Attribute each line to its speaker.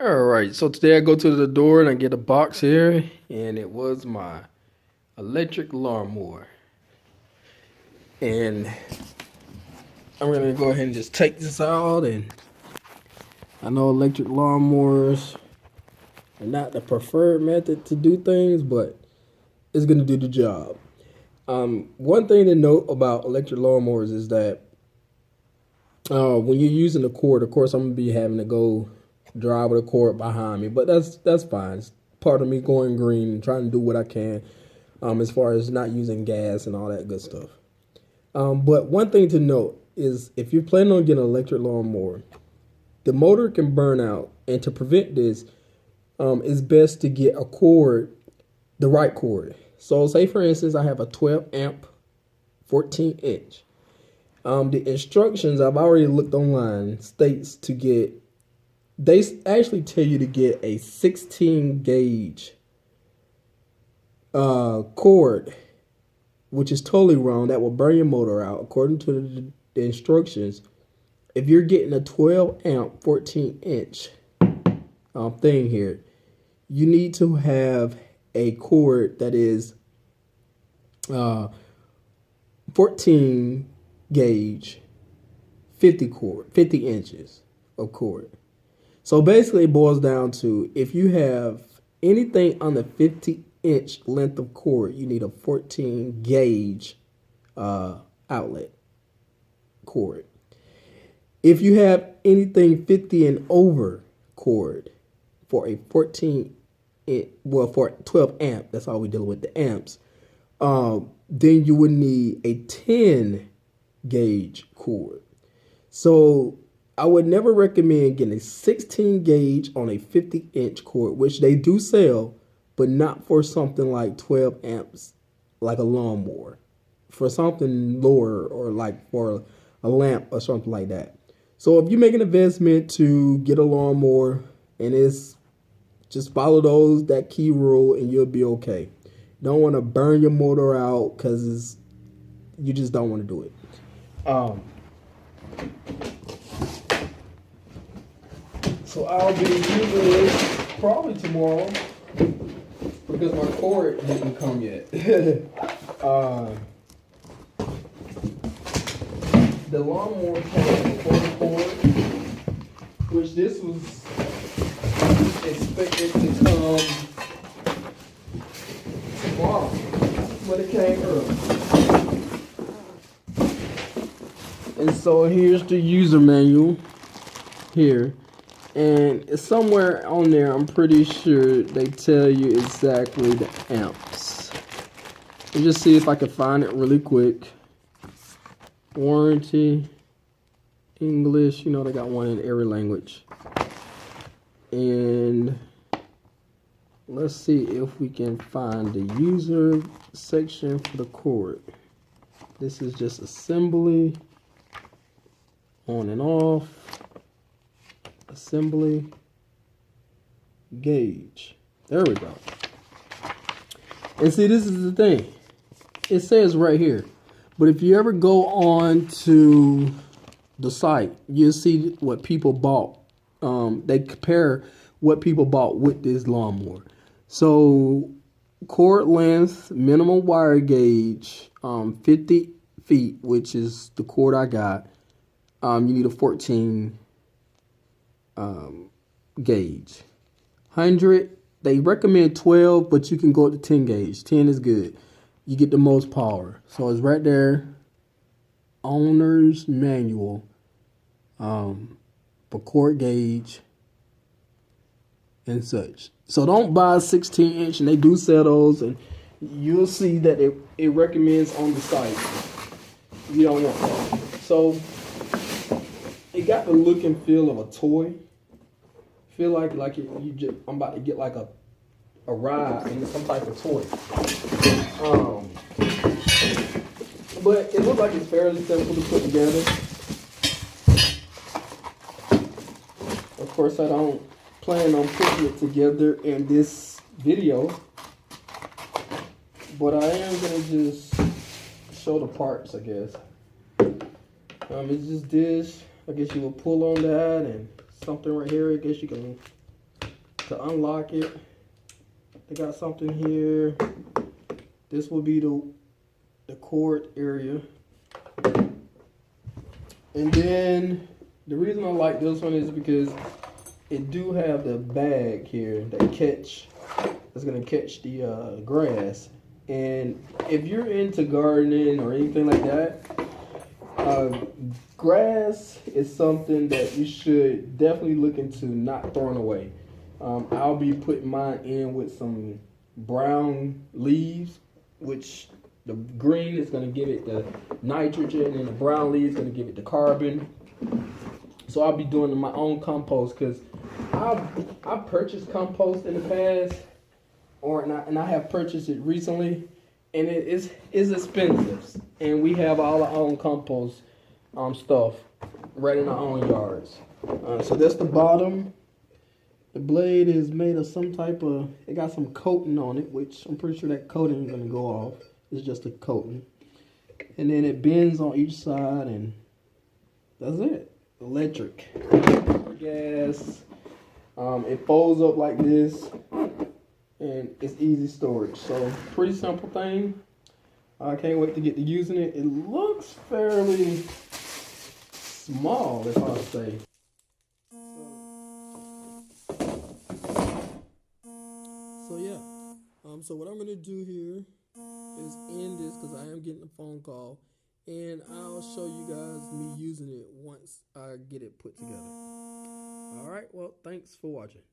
Speaker 1: All right, so today I go to the door and I get a box here, and it was my electric lawnmower. And I'm gonna go ahead and just take this out. And I know electric lawnmowers are not the preferred method to do things, but it's gonna do the job. One thing to note about electric lawnmowers is that when you're using the cord, of course, I'm gonna be having to go drive with a cord behind me, but that's fine. It's part of me going green and trying to do what I can, as far as not using gas and all that good stuff. But one thing to note is if you're planning on getting an electric lawnmower, the motor can burn out, and to prevent this, it's best to get a cord, the right cord. So say for instance, I have a 12 amp, 14 inch. The instructions I've already looked online states to get, they actually tell you to get a 16 gauge cord, which is totally wrong. That will burn your motor out according to the instructions. If you're getting a 12 amp 14 inch thing here, you need to have a cord that is 14 gauge 50 inches of cord. So basically it boils down to, if you have anything on the 50-inch length of cord, you need a 14 gauge outlet cord. If you have anything 50 and over cord for a 14 well, for 12 amp, that's all we're dealing with, the amps, then you would need a 10 gauge cord. So I would never recommend getting a 16 gauge on a 50-inch cord, which they do sell, but not for something like 12 amps, like a lawnmower. For something lower, or like for a lamp or something like that. So if you make an investment to get a lawnmower, and it's just follow that key rule and you'll be okay. Don't want to burn your motor out because you just don't want to do it. So I'll be using this probably tomorrow because my cord didn't come yet. The lawnmower came with a cord, which this was expected to come tomorrow, but it came early. And so here's the user manual here, and it's somewhere on there, I'm pretty sure they tell you exactly the amps. Let me just see if I can find it really quick. Warranty, English, you know they got one in every language. And let's see if we can find the user section for the cord. This is just assembly, on and off, assembly, gauge. There we go. And see, this is the thing. It says right here, but if you ever go on to the site, you'll see what people bought. They compare what people bought with this lawnmower. So cord length, minimum wire gauge, 50 feet, which is the cord I got. You need a 14 gauge. 100, they recommend 12, but you can go up to 10 gauge. 10 is good. You get the most power. So it's right there. Owner's manual for cord gauge and such. So don't buy a 16 inch, and they do sell those, and you'll see that it recommends on the site. You don't want that. So it got the look and feel of a toy. Feel like I'm about to get like a ride in some type of toy. But it looks like it's fairly simple to put together. Of course, I don't plan on putting it together in this video, but I am gonna just show the parts, I guess. It's just this. I guess you will pull on that, and something right here. I guess you can to unlock it. They got something here. This will be the cord area. And then the reason I like this one is because it do have the bag here that's gonna catch the grass. And if you're into gardening or anything like that, grass is something that you should definitely look into not throwing away. I'll be putting mine in with some brown leaves, which the green is going to give it the nitrogen and the brown leaves going to give it the carbon. So I'll be doing my own compost because I've purchased compost in the past, and I have purchased it recently, and it is expensive. And we have all our own compost stuff right in our own yards. So that's the bottom. The blade is made of some type of, it got some coating on it, which I'm pretty sure that coating is going to go off. It's just a coating. And then it bends on each side, and that's it. Electric. Gas. It folds up like this, and it's easy storage. So, pretty simple thing. I can't wait to get to using it. It looks fairly small, if I say. So yeah, so what I'm gonna do here is end this because I am getting a phone call, and I'll show you guys me using it once I get it put together. All right, well, thanks for watching.